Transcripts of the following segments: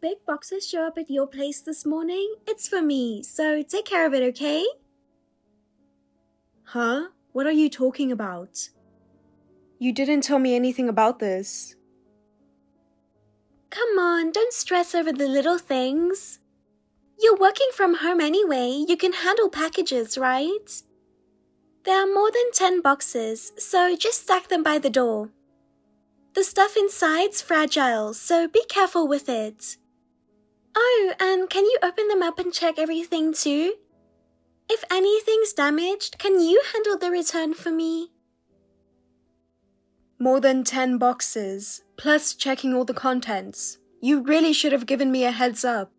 big boxes show up at your place this morning, it's for me, so take care of it, okay? Huh? What are you talking about? You didn't tell me anything about this. Come on, don't stress over the little things. You're working from home anyway, you can handle packages, right? There are more than 10 boxes, so just stack them by the door. The stuff inside's fragile, so be careful with it. Oh, and can you open them up and check everything too? If anything's damaged, can you handle the return for me? More than 10 boxes, plus checking all the contents. You really should have given me a heads up.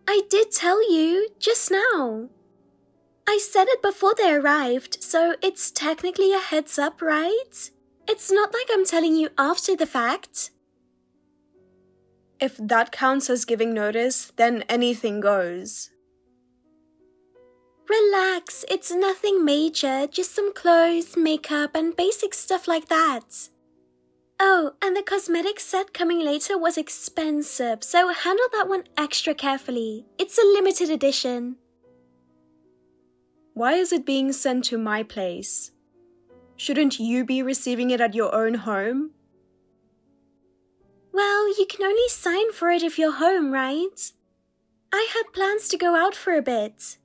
I did tell you, just now. I said it before they arrived, so it's technically a heads up, right? It's not like I'm telling you after the fact. If that counts as giving notice, then anything goes. Relax, it's nothing major, just some clothes, makeup, and basic stuff like that. Oh, and the cosmetics set coming later was expensive, so handle that one extra carefully. It's a limited edition. Why is it being sent to my place? Shouldn't you be receiving it at your own home? Well, you can only sign for it if you're home, right? I had plans to go out for a bit.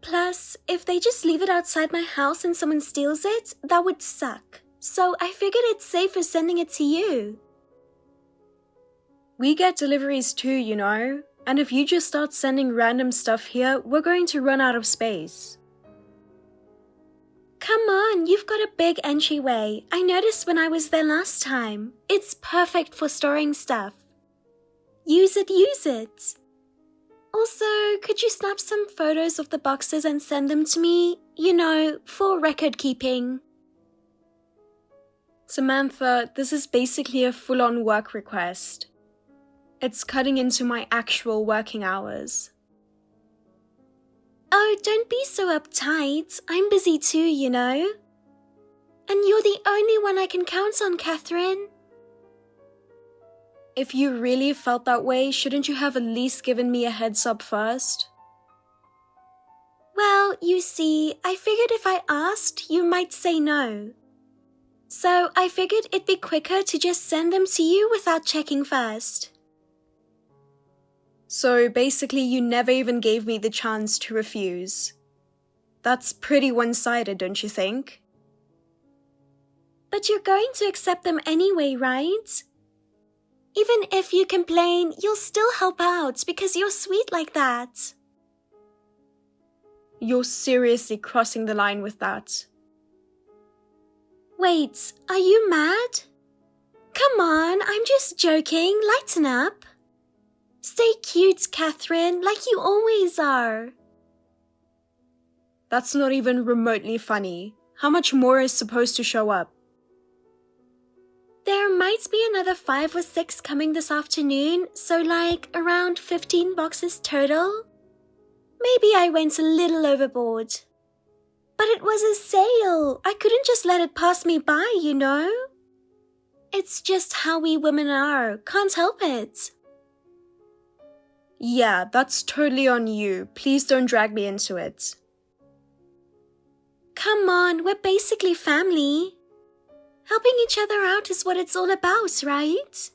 Plus, if they just leave it outside my house and someone steals it, that would suck. So I figured it's safer sending it to you. We get deliveries too, you know. And if you just start sending random stuff here, we're going to run out of space. Come on, you've got a big entryway. I noticed when I was there last time. It's perfect for storing stuff. Use it, use it. Also, could you snap some photos of the boxes and send them to me? You know, for record keeping. Samantha, this is basically a full-on work request. It's cutting into my actual working hours. Oh, don't be so uptight. I'm busy too, you know. And you're the only one I can count on, Catherine. If you really felt that way, shouldn't you have at least given me a heads up first? Well, you see, I figured if I asked, you might say no. So I figured it'd be quicker to just send them to you without checking first. So basically you never even gave me the chance to refuse. That's pretty one-sided, don't you think? But you're going to accept them anyway, right? Even if you complain, you'll still help out because you're sweet like that. You're seriously crossing the line with that. Wait, are you mad? Come on, I'm just joking. Lighten up. Stay cute, Catherine, like you always are. That's not even remotely funny. How much more is supposed to show up? There might be another 5 or 6 coming this afternoon, so like around 15 boxes total. Maybe I went a little overboard. But it was a sale. I couldn't just let it pass me by, you know? It's just how we women are. Can't help it. Yeah, that's totally on you. Please don't drag me into it. Come on, we're basically family. Helping each other out is what it's all about, right?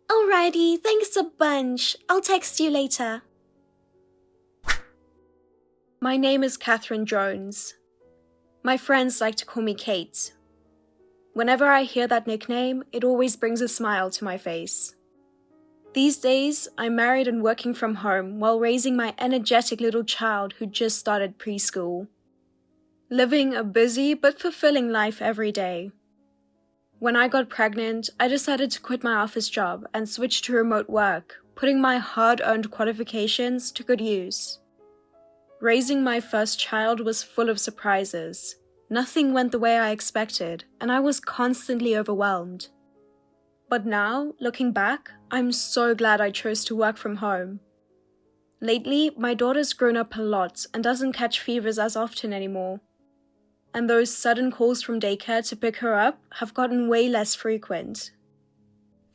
Alrighty, thanks a bunch. I'll text you later. My name is Catherine Jones. My friends like to call me Kate. Whenever I hear that nickname, it always brings a smile to my face. These days, I'm married and working from home while raising my energetic little child who just started preschool. Living a busy but fulfilling life every day. When I got pregnant, I decided to quit my office job and switch to remote work, putting my hard-earned qualifications to good use. Raising my first child was full of surprises. Nothing went the way I expected, and I was constantly overwhelmed. But now, looking back, I'm so glad I chose to work from home. Lately, my daughter's grown up a lot and doesn't catch fevers as often anymore. And those sudden calls from daycare to pick her up have gotten way less frequent.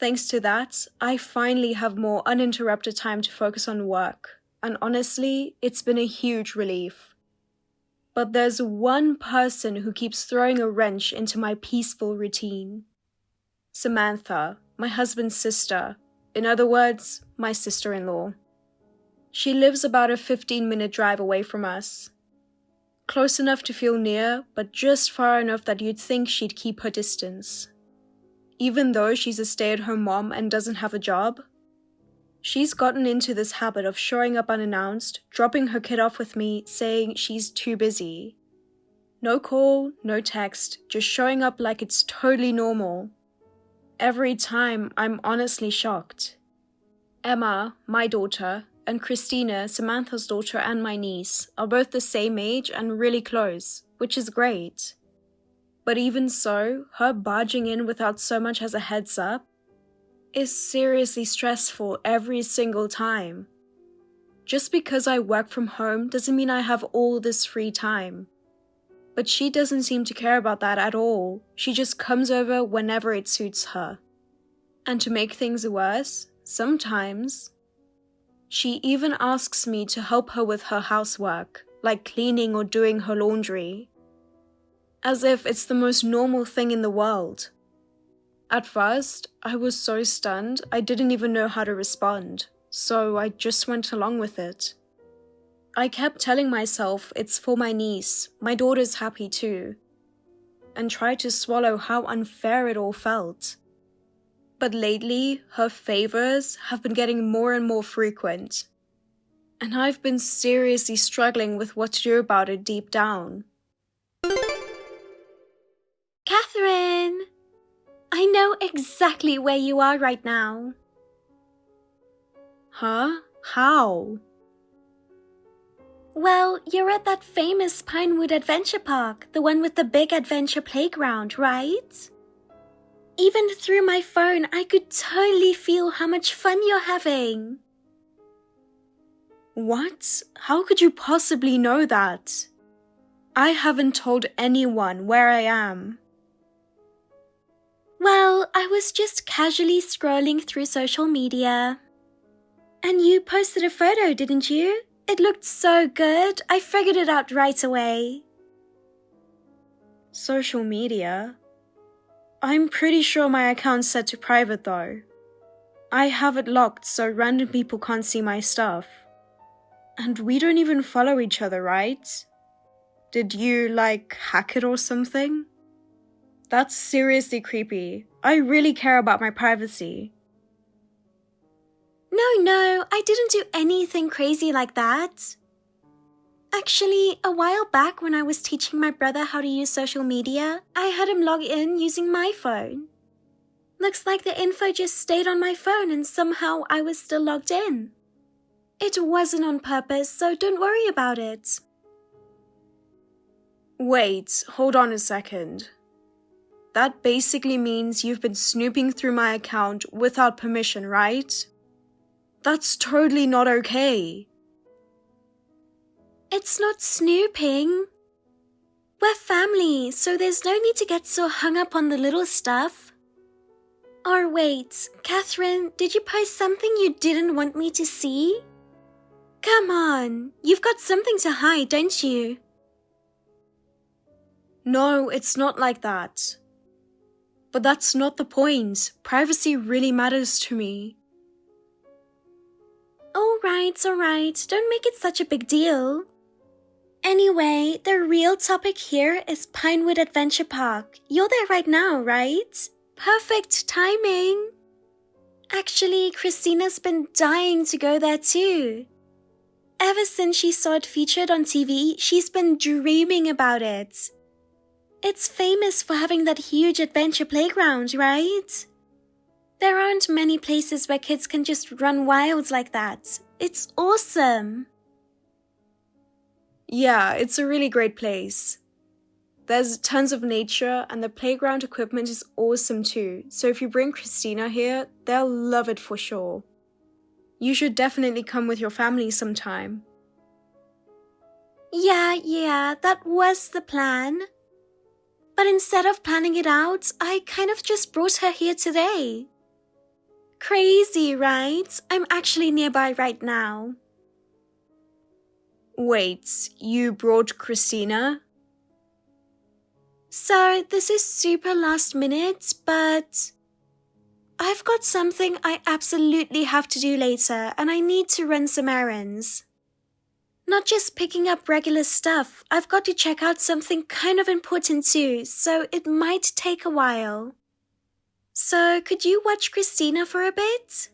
Thanks to that, I finally have more uninterrupted time to focus on work, and honestly, it's been a huge relief. But there's one person who keeps throwing a wrench into my peaceful routine. Samantha, my husband's sister, in other words, my sister-in-law. She lives about a 15-minute drive away from us. Close enough to feel near, but just far enough that you'd think she'd keep her distance. Even though she's a stay-at-home mom and doesn't have a job, she's gotten into this habit of showing up unannounced, dropping her kid off with me, saying she's too busy. No call, no text, just showing up like it's totally normal. Every time, I'm honestly shocked. Emma, my daughter, and Christina, Samantha's daughter and my niece, are both the same age and really close, which is great. But even so, her barging in without so much as a heads up is seriously stressful every single time. Just because I work from home doesn't mean I have all this free time. But she doesn't seem to care about that at all. She just comes over whenever it suits her. And to make things worse, sometimes she even asks me to help her with her housework, like cleaning or doing her laundry. As if it's the most normal thing in the world. At first, I was so stunned I didn't even know how to respond, so I just went along with it. I kept telling myself it's for my niece, my daughter's happy too, and tried to swallow how unfair it all felt. But lately, her favors have been getting more and more frequent, and I've been seriously struggling with what to do about it deep down. Catherine! I know exactly where you are right now. Huh? How? Well, you're at that famous Pinewood Adventure Park, the one with the big adventure playground, right? Even through my phone, I could totally feel how much fun you're having. What? How could you possibly know that? I haven't told anyone where I am. Well, I was just casually scrolling through social media. And you posted a photo, didn't you? It looked so good, I figured it out right away. Social media? I'm pretty sure my account's set to private though. I have it locked so random people can't see my stuff. And we don't even follow each other, right? Did you, hack it or something? That's seriously creepy. I really care about my privacy. No, I didn't do anything crazy like that. Actually, a while back when I was teaching my brother how to use social media, I had him log in using my phone. Looks like the info just stayed on my phone and somehow I was still logged in. It wasn't on purpose, so don't worry about it. Wait, hold on a second. That basically means you've been snooping through my account without permission, right? That's totally not okay. It's not snooping. We're family, so there's no need to get so hung up on the little stuff. Or wait, Catherine, did you post something you didn't want me to see? Come on, you've got something to hide, don't you? No, it's not like that. But that's not the point. Privacy really matters to me. Alright, don't make it such a big deal. Anyway, the real topic here is Pinewood Adventure Park. You're there right now, right? Perfect timing. Actually, Christina's been dying to go there too. Ever since she saw it featured on TV, she's been dreaming about it. It's famous for having that huge adventure playground, right? There aren't many places where kids can just run wild like that. It's awesome. Yeah, it's a really great place. There's tons of nature and the playground equipment is awesome too, so if you bring Christina here, they'll love it for sure. You should definitely come with your family sometime. Yeah, that was the plan. But instead of planning it out, I kind of just brought her here today. Crazy, right? I'm actually nearby right now. Wait, you brought Christina? So, this is super last minute, but I've got something I absolutely have to do later, and I need to run some errands. Not just picking up regular stuff, I've got to check out something kind of important too, so it might take a while. So, could you watch Christina for a bit?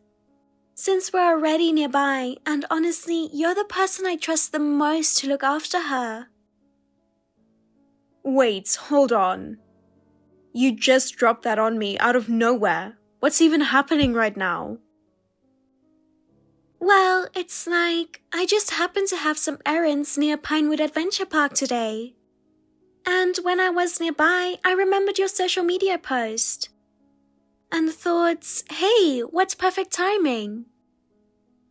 Since we're already nearby, and honestly, you're the person I trust the most to look after her. Wait, hold on. You just dropped that on me out of nowhere. What's even happening right now? Well, it's like, I just happened to have some errands near Pinewood Adventure Park today. And when I was nearby, I remembered your social media post. And thought, hey, what perfect timing.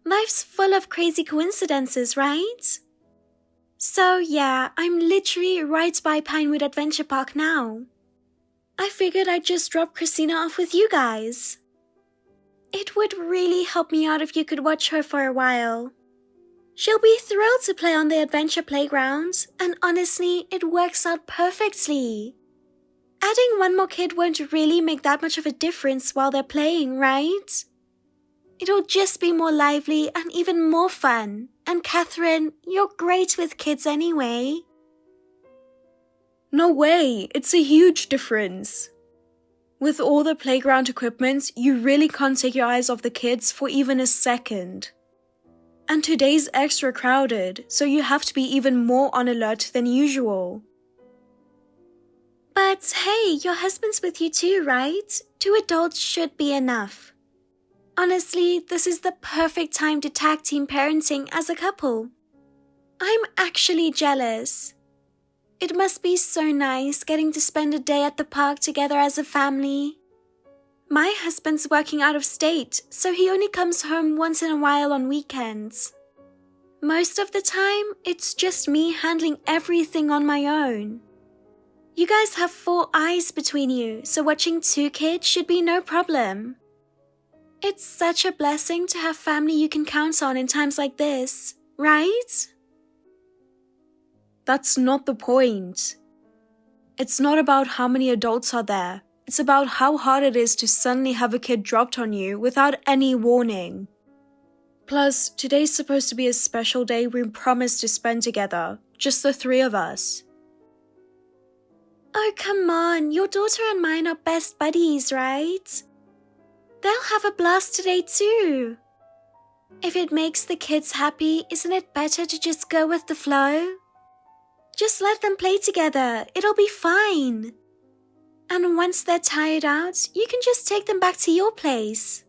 Life's full of crazy coincidences, right? So yeah, I'm literally right by Pinewood Adventure Park now. I figured I'd just drop Christina off with you guys. It would really help me out if you could watch her for a while. She'll be thrilled to play on the adventure playground, and honestly, it works out perfectly. Adding one more kid won't really make that much of a difference while they're playing, right? It'll just be more lively and even more fun. And Catherine, you're great with kids anyway. No way, it's a huge difference. With all the playground equipment, you really can't take your eyes off the kids for even a second. And today's extra crowded, so you have to be even more on alert than usual. But hey, your husband's with you too, right? 2 adults should be enough. Honestly, this is the perfect time to tag team parenting as a couple. I'm actually jealous. It must be so nice getting to spend a day at the park together as a family. My husband's working out of state, so he only comes home once in a while on weekends. Most of the time, it's just me handling everything on my own. You guys have 4 eyes between you, so watching 2 kids should be no problem. It's such a blessing to have family you can count on in times like this, right? That's not the point. It's not about how many adults are there. It's about how hard it is to suddenly have a kid dropped on you without any warning. Plus, today's supposed to be a special day we promised to spend together, just the 3 of us. Oh, come on, your daughter and mine are best buddies, right? They'll have a blast today too. If it makes the kids happy, isn't it better to just go with the flow? Just let them play together, it'll be fine. And once they're tired out, you can just take them back to your place.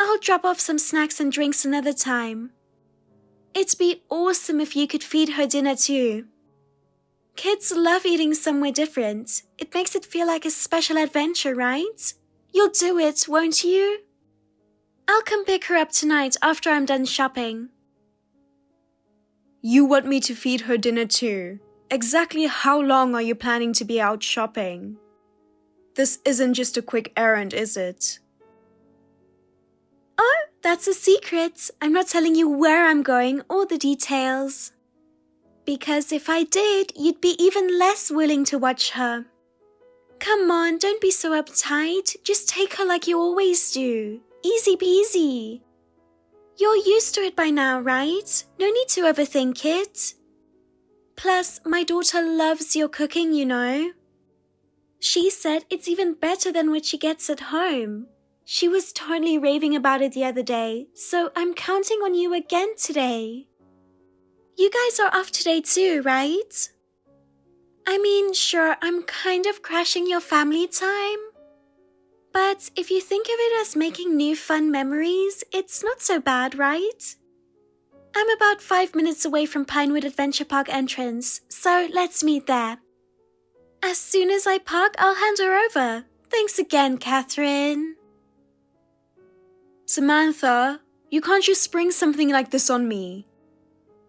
I'll drop off some snacks and drinks another time. It'd be awesome if you could feed her dinner too. Kids love eating somewhere different. It makes it feel like a special adventure, right? You'll do it, won't you? I'll come pick her up tonight after I'm done shopping. You want me to feed her dinner too? Exactly how long are you planning to be out shopping? This isn't just a quick errand, is it? Oh, that's a secret. I'm not telling you where I'm going or the details. Because if I did, you'd be even less willing to watch her. Come on, don't be so uptight. Just take her like you always do. Easy peasy. You're used to it by now, right? No need to overthink it. Plus, my daughter loves your cooking, you know. She said it's even better than what she gets at home. She was totally raving about it the other day, so I'm counting on you again today. You guys are off today too, right? I mean, sure, I'm kind of crashing your family time. But if you think of it as making new fun memories, it's not so bad, right? I'm about 5 minutes away from Pinewood Adventure Park entrance, so let's meet there. As soon as I park, I'll hand her over. Thanks again, Catherine. Samantha, you can't just spring something like this on me.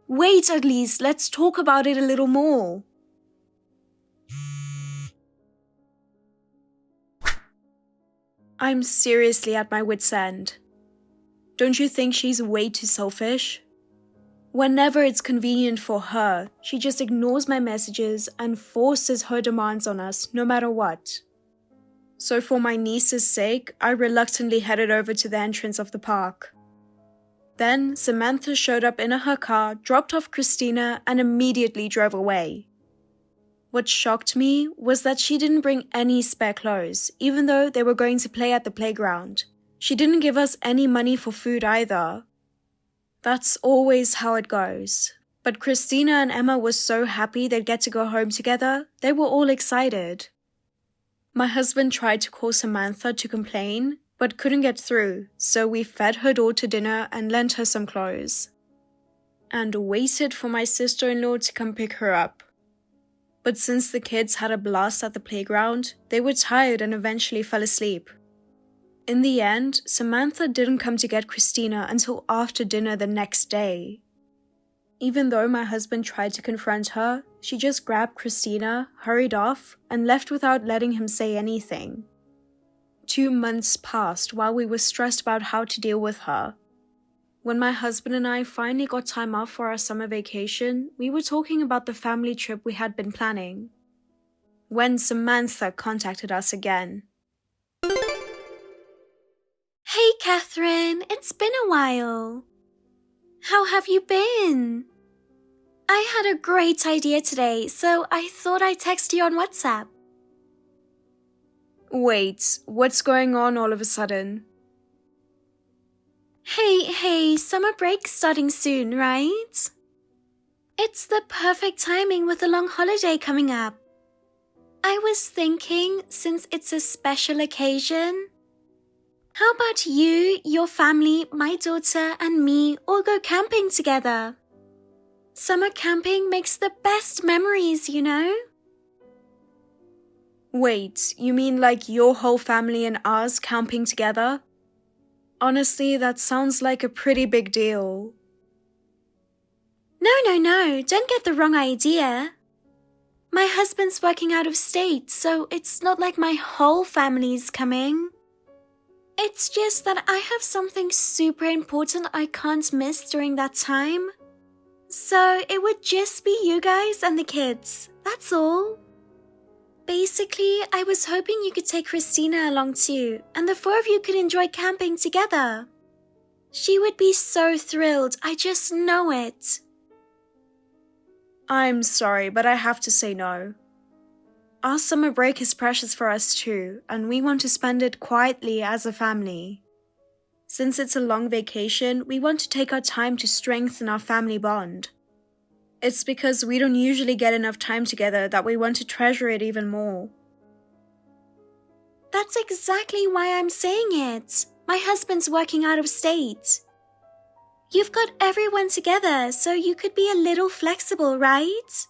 Wait, at least, let's talk about it a little more. I'm seriously at my wit's end. Don't you think she's way too selfish? Whenever it's convenient for her, she just ignores my messages and forces her demands on us no matter what. So for my niece's sake, I reluctantly headed over to the entrance of the park. Then Samantha showed up in her car, dropped off Christina, and immediately drove away. What shocked me was that she didn't bring any spare clothes, even though they were going to play at the playground. She didn't give us any money for food either. That's always how it goes. But Christina and Emma were so happy they'd get to go home together, they were all excited. My husband tried to call Samantha to complain, but couldn't get through, so we fed her daughter dinner and lent her some clothes. And waited for my sister-in-law to come pick her up. But since the kids had a blast at the playground, they were tired and eventually fell asleep. In the end, Samantha didn't come to get Christina until after dinner the next day. Even though my husband tried to confront her, she just grabbed Christina, hurried off, and left without letting him say anything. 2 months passed while we were stressed about how to deal with her. When my husband and I finally got time off for our summer vacation, we were talking about the family trip we had been planning. When Samantha contacted us again. Hey, Catherine, it's been a while. How have you been? I had a great idea today, so I thought I'd text you on WhatsApp. Wait, what's going on all of a sudden? Hey, summer break's starting soon, right? It's the perfect timing with the long holiday coming up. I was thinking, since it's a special occasion, how about you, your family, my daughter, and me all go camping together? Summer camping makes the best memories, you know? Wait, you mean like your whole family and ours camping together? Honestly, that sounds like a pretty big deal. No, don't get the wrong idea. My husband's working out of state, so it's not like my whole family's coming. It's just that I have something super important I can't miss during that time. So it would just be you guys and the kids, that's all. Basically, I was hoping you could take Christina along too, and the 4 of you could enjoy camping together. She would be so thrilled, I just know it. I'm sorry, but I have to say no. Our summer break is precious for us too, and we want to spend it quietly as a family. Since it's a long vacation, we want to take our time to strengthen our family bond. It's because we don't usually get enough time together that we want to treasure it even more. That's exactly why I'm saying it. My husband's working out of state. You've got everyone together, so you could be a little flexible, right?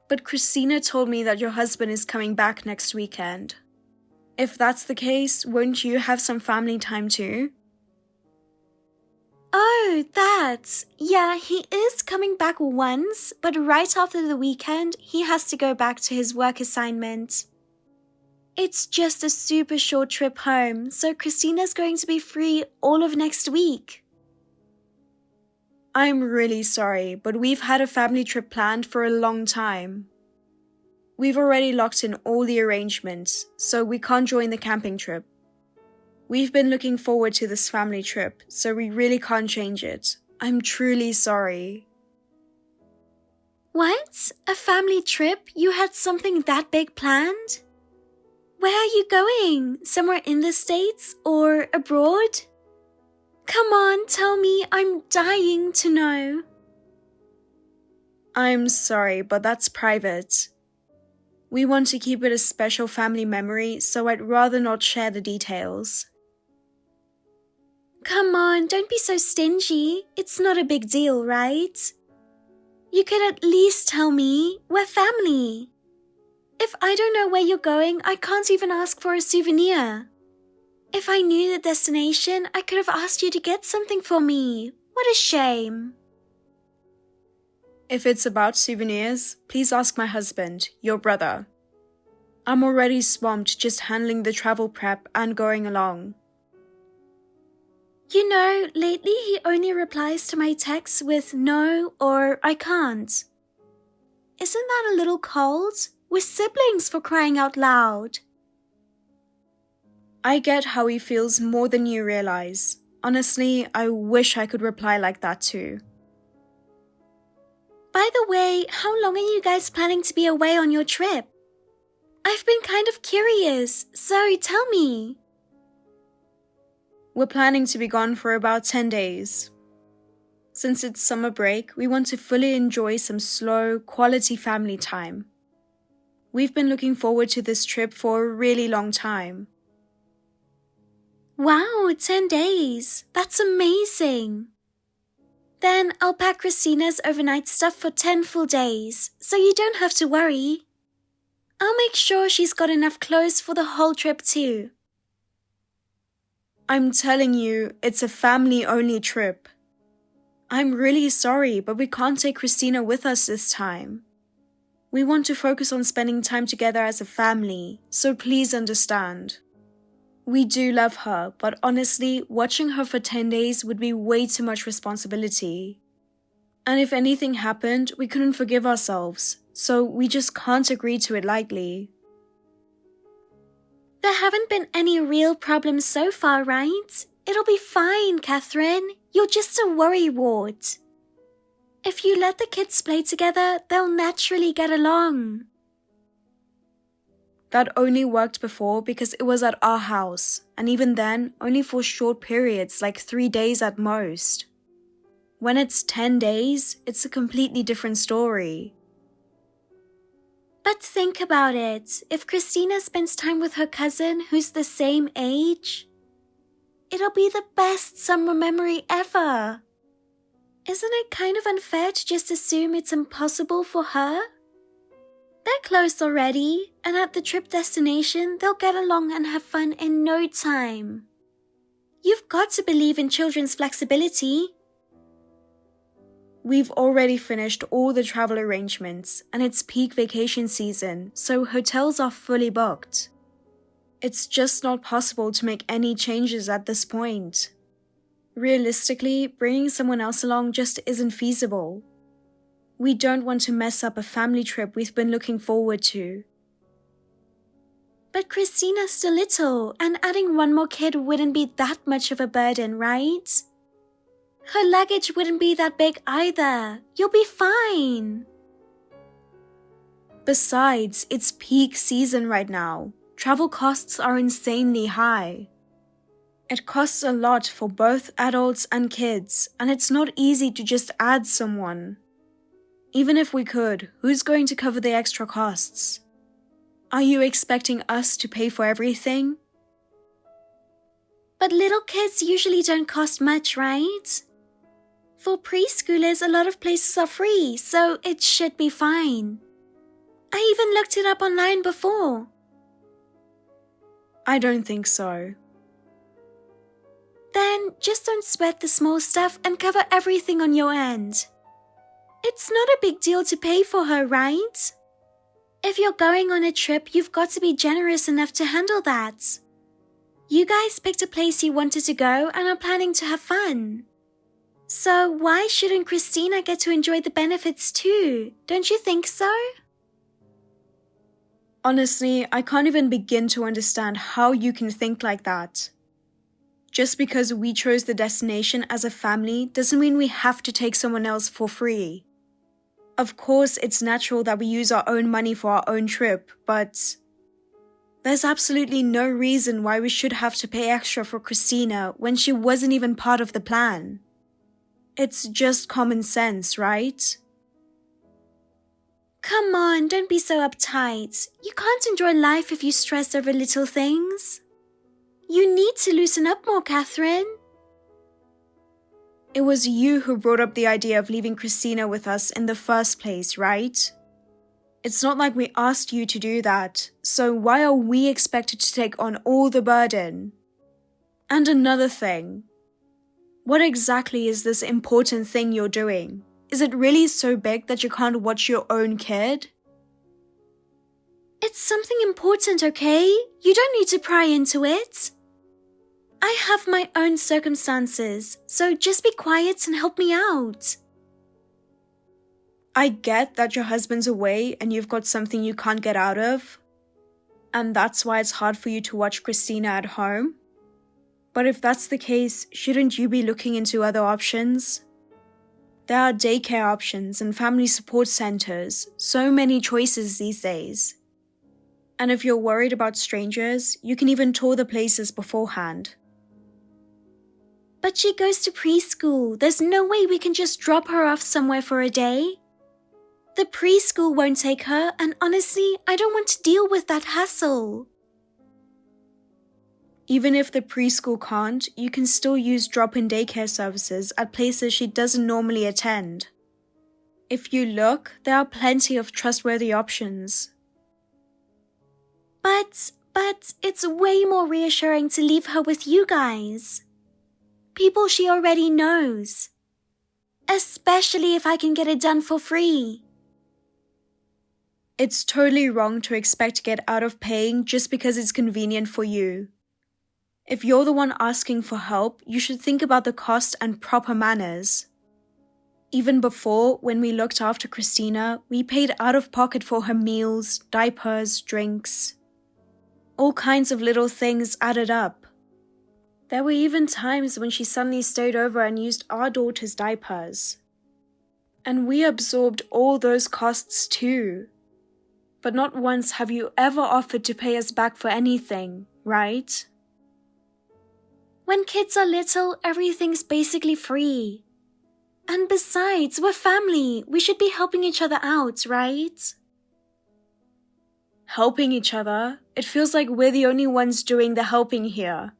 But Christina told me that your husband is coming back next weekend. If that's the case, won't you have some family time too? Oh, that. Yeah, he is coming back once, but right after the weekend, he has to go back to his work assignment. It's just a super short trip home, so Christina's going to be free all of next week. I'm really sorry, but we've had a family trip planned for a long time. We've already locked in all the arrangements, so we can't join the camping trip. We've been looking forward to this family trip, so we really can't change it. I'm truly sorry. What? A family trip? You had something that big planned? Where are you going? Somewhere in the States or abroad? Come on, tell me. I'm dying to know. I'm sorry, but that's private. We want to keep it a special family memory, so I'd rather not share the details. Come on, don't be so stingy. It's not a big deal, right? You could at least tell me we're family. If I don't know where you're going, I can't even ask for a souvenir. If I knew the destination, I could have asked you to get something for me. What a shame. If it's about souvenirs, please ask my husband, your brother. I'm already swamped just handling the travel prep and going along. You know, lately he only replies to my texts with no or I can't. Isn't that a little cold? We're siblings, for crying out loud. I get how he feels more than you realize. Honestly, I wish I could reply like that too. By the way, how long are you guys planning to be away on your trip? I've been kind of curious, so tell me. We're planning to be gone for about 10 days. Since it's summer break, we want to fully enjoy some slow, quality family time. We've been looking forward to this trip for a really long time. Wow, 10 days. That's amazing. Then I'll pack Christina's overnight stuff for 10 full days, so you don't have to worry. I'll make sure she's got enough clothes for the whole trip too. I'm telling you, it's a family-only trip. I'm really sorry, but we can't take Christina with us this time. We want to focus on spending time together as a family, so please understand. We do love her, but honestly, watching her for 10 days would be way too much responsibility. And if anything happened, we couldn't forgive ourselves, so we just can't agree to it lightly. There haven't been any real problems so far, right? It'll be fine, Catherine. You're just a worrywart. If you let the kids play together, they'll naturally get along. That only worked before because it was at our house, and even then, only for short periods, like 3 days at most. When it's 10 days, it's a completely different story. But think about it. If Christina spends time with her cousin who's the same age, it'll be the best summer memory ever. Isn't it kind of unfair to just assume it's impossible for her? They're close already, and at the trip destination, they'll get along and have fun in no time. You've got to believe in children's flexibility. We've already finished all the travel arrangements, and it's peak vacation season, so hotels are fully booked. It's just not possible to make any changes at this point. Realistically, bringing someone else along just isn't feasible. We don't want to mess up a family trip we've been looking forward to. But Christina's still little, and adding one more kid wouldn't be that much of a burden, right? Her luggage wouldn't be that big either. You'll be fine. Besides, it's peak season right now. Travel costs are insanely high. It costs a lot for both adults and kids, and it's not easy to just add someone. Even if we could, who's going to cover the extra costs? Are you expecting us to pay for everything? But little kids usually don't cost much, right? For preschoolers, a lot of places are free, so it should be fine. I even looked it up online before. I don't think so. Then just don't sweat the small stuff and cover everything on your end. It's not a big deal to pay for her, right? If you're going on a trip, you've got to be generous enough to handle that. You guys picked a place you wanted to go and are planning to have fun. So why shouldn't Christina get to enjoy the benefits too? Don't you think so? Honestly, I can't even begin to understand how you can think like that. Just because we chose the destination as a family doesn't mean we have to take someone else for free. Of course, it's natural that we use our own money for our own trip, but there's absolutely no reason why we should have to pay extra for Christina when she wasn't even part of the plan. It's just common sense, right? Come on, don't be so uptight. You can't enjoy life if you stress over little things. You need to loosen up more, Catherine. It was you who brought up the idea of leaving Christina with us in the first place, right? It's not like we asked you to do that, so why are we expected to take on all the burden? And another thing. What exactly is this important thing you're doing? Is it really so big that you can't watch your own kid? It's something important, okay? You don't need to pry into it. I have my own circumstances, so just be quiet and help me out. I get that your husband's away and you've got something you can't get out of, and that's why it's hard for you to watch Christina at home. But if that's the case, shouldn't you be looking into other options? There are daycare options and family support centers, so many choices these days. And if you're worried about strangers, you can even tour the places beforehand. But she goes to preschool. There's no way we can just drop her off somewhere for a day. The preschool won't take her, and honestly, I don't want to deal with that hassle. Even if the preschool can't, you can still use drop-in daycare services at places she doesn't normally attend. If you look, there are plenty of trustworthy options. But it's way more reassuring to leave her with you guys. People she already knows. Especially if I can get it done for free. It's totally wrong to expect to get out of paying just because it's convenient for you. If you're the one asking for help, you should think about the cost and proper manners. Even before, when we looked after Christina, we paid out of pocket for her meals, diapers, drinks. All kinds of little things added up. There were even times when she suddenly stayed over and used our daughter's diapers. And we absorbed all those costs too. But not once have you ever offered to pay us back for anything, right? When kids are little, everything's basically free. And besides, we're family. We should be helping each other out, right? Helping each other? It feels like we're the only ones doing the helping here.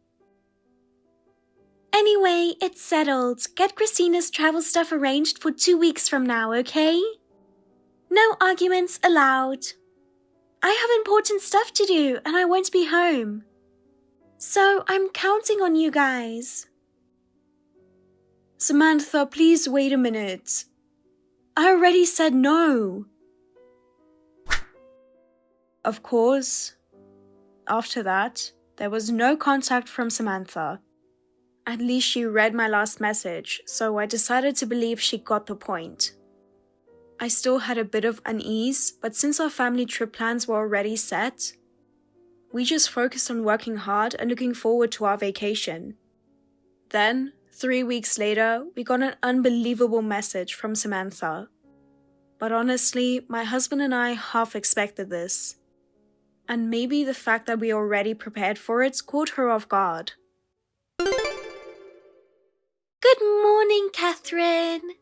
Anyway, it's settled. Get Christina's travel stuff arranged for 2 weeks from now, okay? No arguments allowed. I have important stuff to do and I won't be home. So I'm counting on you guys. Samantha, please wait a minute. I already said no. Of course. After that, there was no contact from Samantha. At least she read my last message, so I decided to believe she got the point. I still had a bit of unease, but since our family trip plans were already set, we just focused on working hard and looking forward to our vacation. Then, 3 weeks later, we got an unbelievable message from Samantha. But honestly, my husband and I half expected this. And maybe the fact that we already prepared for it caught her off guard. Good morning, Catherine.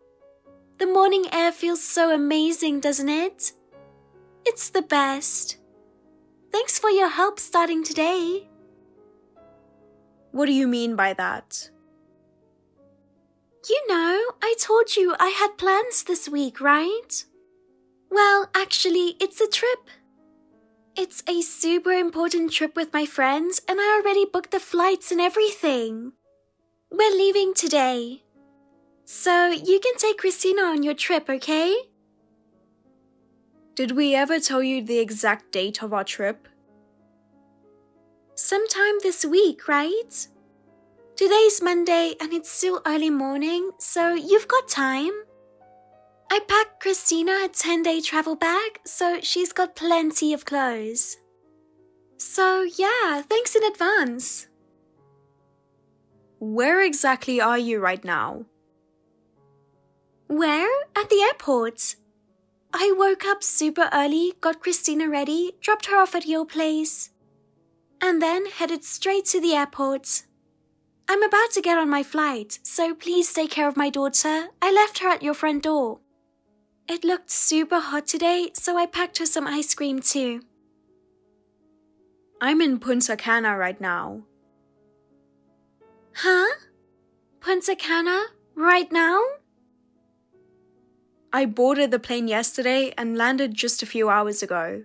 The morning air feels so amazing, doesn't it? It's the best. Thanks for your help starting today. What do you mean by that? You know, I told you I had plans this week, right? Well, actually, it's a trip. It's a super important trip with my friends, and I already booked the flights and everything. We're leaving today. So you can take Christina on your trip, okay? Did we ever tell you the exact date of our trip? Sometime this week, right? Today's Monday and it's still early morning, so you've got time. I packed Christina a 10-day travel bag, so she's got plenty of clothes. So yeah, thanks in advance. Where exactly are you right now? Where? At the airport. I woke up super early, got Christina ready, dropped her off at your place, and then headed straight to the airport. I'm about to get on my flight, so please take care of my daughter. I left her at your front door. It looked super hot today, so I packed her some ice cream too. I'm in Punta Cana right now. Huh? Punta Cana? Right now? I boarded the plane yesterday and landed just a few hours ago.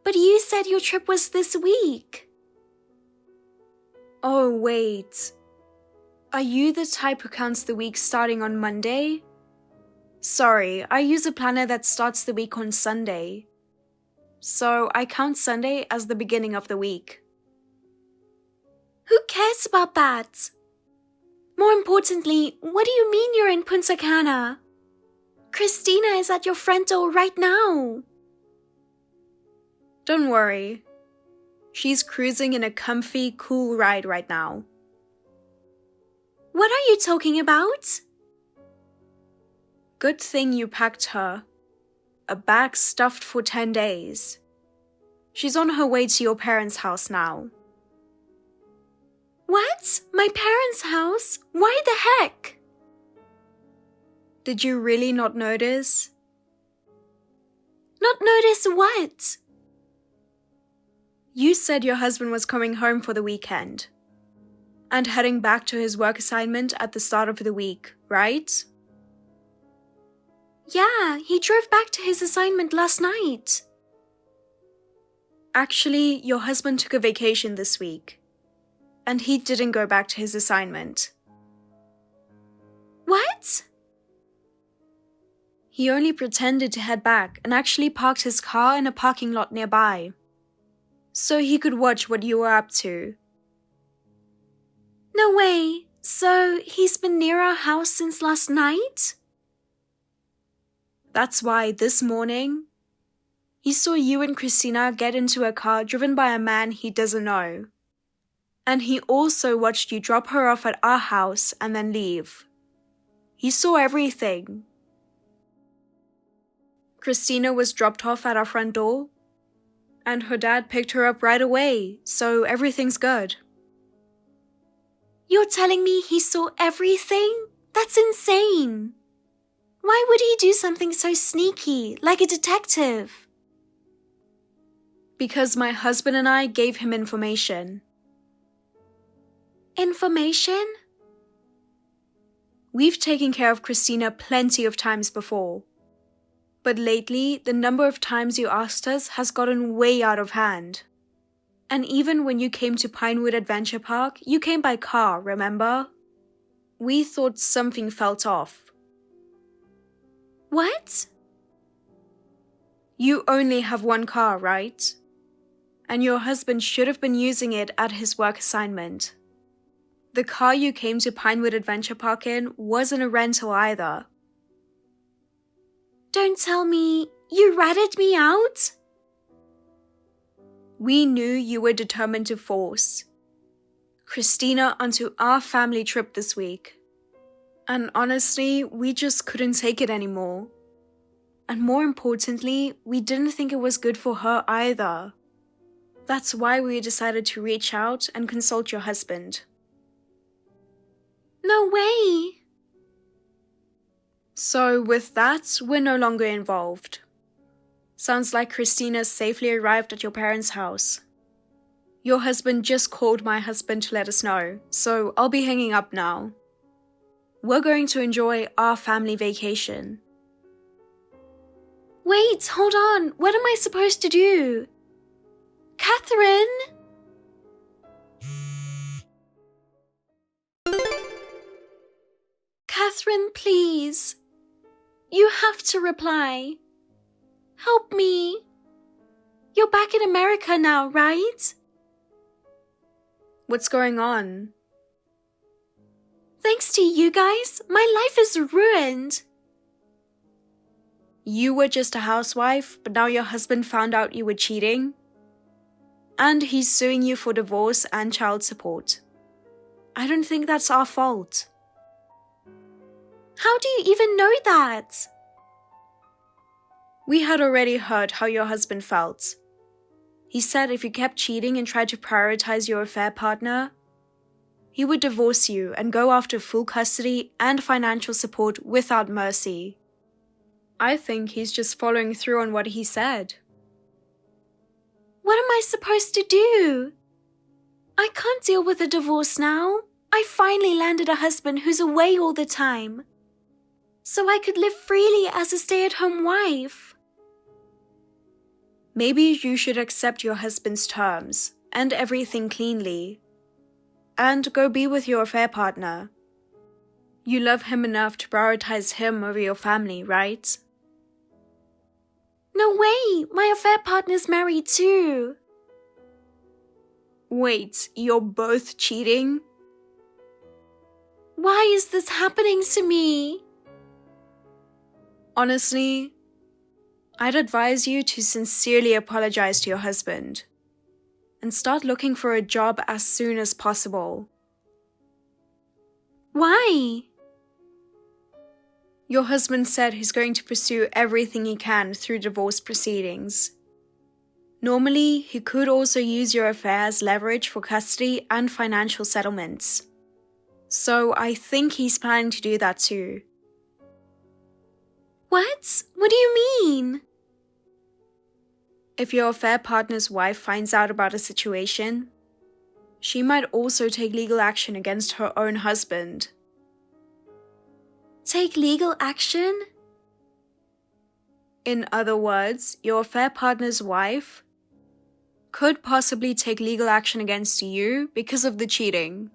But you said your trip was this week. Oh, wait. Are you the type who counts the week starting on Monday? Sorry, I use a planner that starts the week on Sunday. so I count Sunday as the beginning of the week. Who cares about that? More importantly, what do you mean you're in Punta Cana? Christina is at your front door right now. Don't worry. She's cruising in a comfy, cool ride right now. What are you talking about? Good thing you packed her. A bag stuffed for 10 days. She's on her way to your parents' house now. What? My parents' house? Why the heck? Did you really not notice? Not notice what? You said your husband was coming home for the weekend and heading back to his work assignment at the start of the week, right? Yeah, he drove back to his assignment last night. Actually, your husband took a vacation this week, and he didn't go back to his assignment. What? He only pretended to head back and actually parked his car in a parking lot nearby, so he could watch what you were up to. No way. So he's been near our house since last night? That's why this morning, he saw you and Christina get into a car driven by a man he doesn't know. And he also watched you drop her off at our house and then leave. He saw everything. Christina was dropped off at our front door, and her dad picked her up right away, so everything's good. You're telling me he saw everything? That's insane. Why would he do something so sneaky, like a detective? Because my husband and I gave him information. Information? We've taken care of Christina plenty of times before. But lately, the number of times you asked us has gotten way out of hand. And even when you came to Pinewood Adventure Park, you came by car, remember? We thought something felt off. What? You only have one car, right? And your husband should have been using it at his work assignment. The car you came to Pinewood Adventure Park in wasn't a rental either. Don't tell me you ratted me out? We knew you were determined to force Christina onto our family trip this week. And honestly, we just couldn't take it anymore. And more importantly, we didn't think it was good for her either. That's why we decided to reach out and consult your husband. No way! So with that, we're no longer involved. Sounds like Christina safely arrived at your parents' house. Your husband just called my husband to let us know, so I'll be hanging up now. We're going to enjoy our family vacation. Wait, hold on. What am I supposed to do? Catherine? Catherine, please. You have to reply. Help me. You're back in America now, right? What's going on? Thanks to you guys, my life is ruined. You were just a housewife, but now your husband found out you were cheating? And he's suing you for divorce and child support. I don't think that's our fault. How do you even know that? We had already heard how your husband felt. He said if you kept cheating and tried to prioritize your affair partner, he would divorce you and go after full custody and financial support without mercy. I think he's just following through on what he said. What am I supposed to do? I can't deal with a divorce now. I finally landed a husband who's away all the time, so I could live freely as a stay-at-home wife. Maybe you should accept your husband's terms and everything cleanly, and go be with your affair partner. You love him enough to prioritize him over your family, right? No way! My affair partner's married too. Wait, you're both cheating? Why is this happening to me? Honestly, I'd advise you to sincerely apologize to your husband and start looking for a job as soon as possible. Why? Your husband said he's going to pursue everything he can through divorce proceedings. Normally, he could also use your affair as leverage for custody and financial settlements. So I think he's planning to do that too. What? What do you mean? If your affair partner's wife finds out about a situation, she might also take legal action against her own husband. Take legal action? In other words, your affair partner's wife could possibly take legal action against you because of the cheating.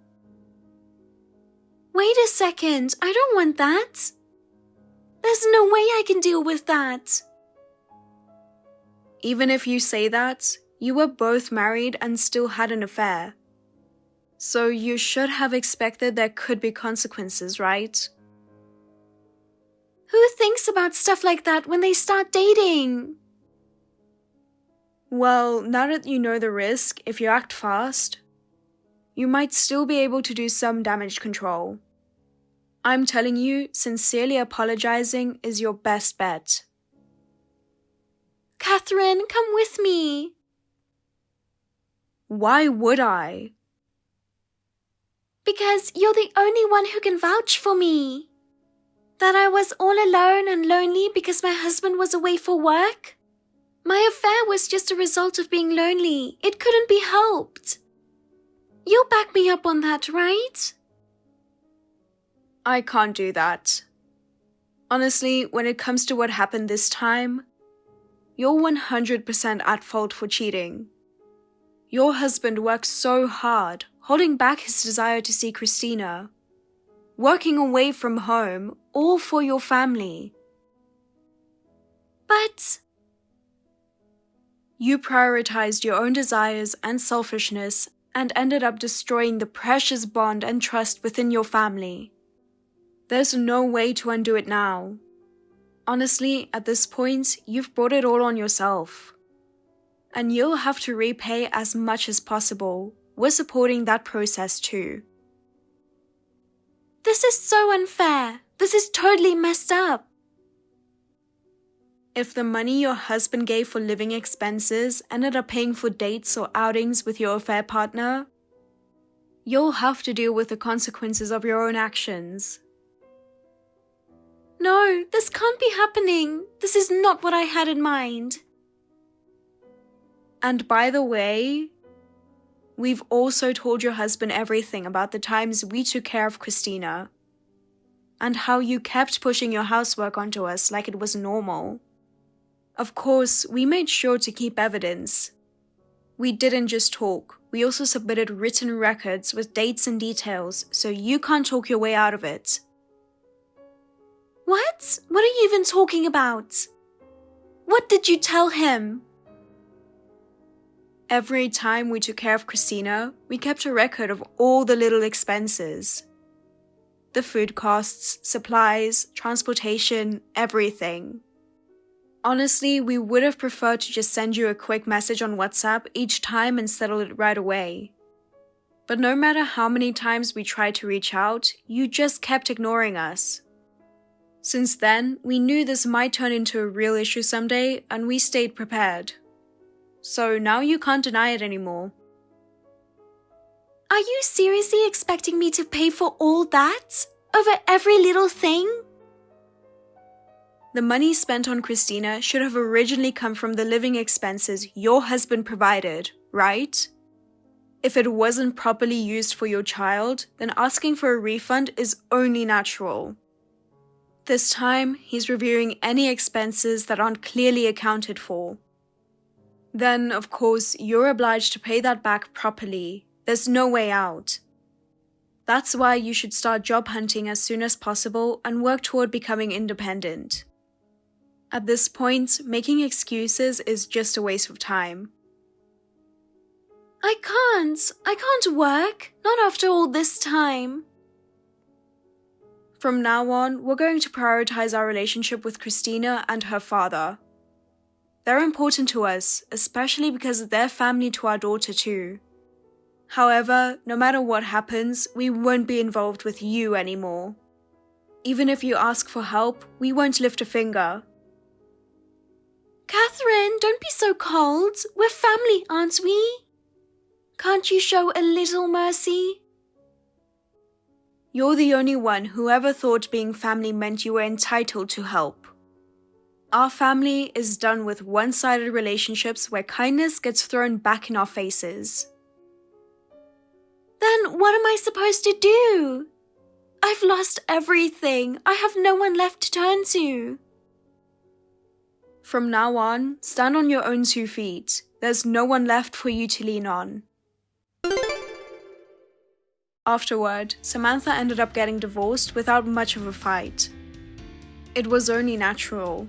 Wait a second, I don't want that. There's no way I can deal with that. Even if you say that, you were both married and still had an affair. So you should have expected there could be consequences, right? Who thinks about stuff like that when they start dating? Well, now that you know the risk, if you act fast, you might still be able to do some damage control. I'm telling you, sincerely apologizing is your best bet. Catherine, come with me. Why would I? Because you're the only one who can vouch for me. That I was all alone and lonely because my husband was away for work. My affair was just a result of being lonely. It couldn't be helped. You'll back me up on that, right? I can't do that. Honestly, when it comes to what happened this time, you're 100% at fault for cheating. Your husband worked so hard, holding back his desire to see Christina, working away from home, all for your family. But you prioritized your own desires and selfishness and ended up destroying the precious bond and trust within your family. There's no way to undo it now. Honestly, at this point, you've brought it all on yourself. And you'll have to repay as much as possible. We're supporting that process too. this is so unfair. This is totally messed up. If the money your husband gave for living expenses ended up paying for dates or outings with your affair partner, you'll have to deal with the consequences of your own actions. No, this can't be happening. This is not what I had in mind. And by the way, we've also told your husband everything about the times we took care of Christina and how you kept pushing your housework onto us like it was normal. Of course, we made sure to keep evidence. We didn't just talk, we also submitted written records with dates and details, so you can't talk your way out of it. What? What are you even talking about? What did you tell him? Every time we took care of Christina, we kept a record of all the little expenses. The food costs, supplies, transportation, everything. Honestly, we would have preferred to just send you a quick message on WhatsApp each time and settle it right away. But no matter how many times we tried to reach out, you just kept ignoring us. Since then, we knew this might turn into a real issue someday, and we stayed prepared. So now you can't deny it anymore. Are you seriously expecting me to pay for all that? Over every little thing? The money spent on Christina should have originally come from the living expenses your husband provided, right? If it wasn't properly used for your child, then asking for a refund is only natural. This time, he's reviewing any expenses that aren't clearly accounted for. Then, of course, you're obliged to pay that back properly. There's no way out. That's why you should start job hunting as soon as possible and work toward becoming independent. At this point, making excuses is just a waste of time. I can't work, not after all this time. From now on, we're going to prioritize our relationship with Christina and her father. They're important to us, especially because they're family to our daughter too. However, no matter what happens, we won't be involved with you anymore. Even if you ask for help, we won't lift a finger. Catherine, don't be so cold. We're family, aren't we? Can't you show a little mercy? You're the only one who ever thought being family meant you were entitled to help. Our family is done with one-sided relationships where kindness gets thrown back in our faces. Then what am I supposed to do? I've lost everything. I have no one left to turn to. From now on, stand on your own 2 feet. There's no one left for you to lean on. Afterward, Samantha ended up getting divorced without much of a fight. It was only natural.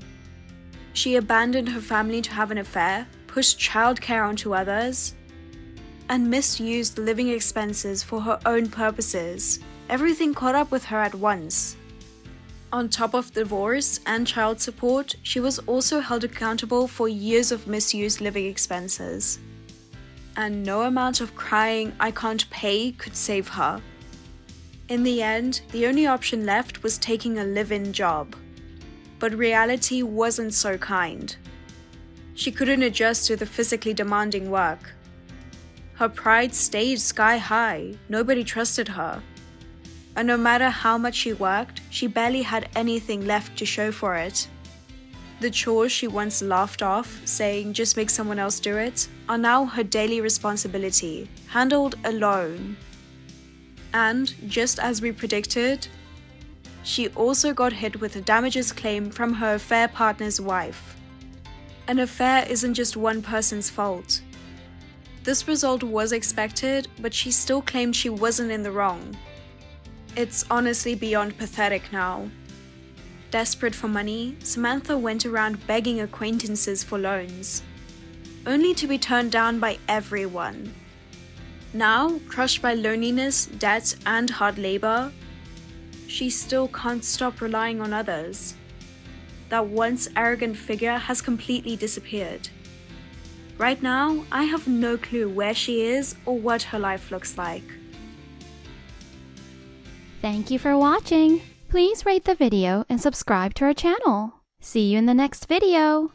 She abandoned her family to have an affair, pushed childcare onto others, and misused living expenses for her own purposes. Everything caught up with her at once. On top of divorce and child support, she was also held accountable for years of misused living expenses. And no amount of crying "I can't pay" could save her. In the end, the only option left was taking a live-in job. But reality wasn't so kind. She couldn't adjust to the physically demanding work. Her pride stayed sky high, nobody trusted her. And no matter how much she worked, she barely had anything left to show for it. The chores she once laughed off, saying just make someone else do it, are now her daily responsibility, handled alone. And, just as we predicted, she also got hit with a damages claim from her affair partner's wife. An affair isn't just one person's fault. This result was expected, but she still claimed she wasn't in the wrong. It's honestly beyond pathetic now. Desperate for money, Samantha went around begging acquaintances for loans, only to be turned down by everyone. Now, crushed by loneliness, debt, and hard labor, she still can't stop relying on others. That once arrogant figure has completely disappeared. Right now, I have no clue where she is or what her life looks like. Thank you for watching. Please rate the video and subscribe to our channel. See you in the next video.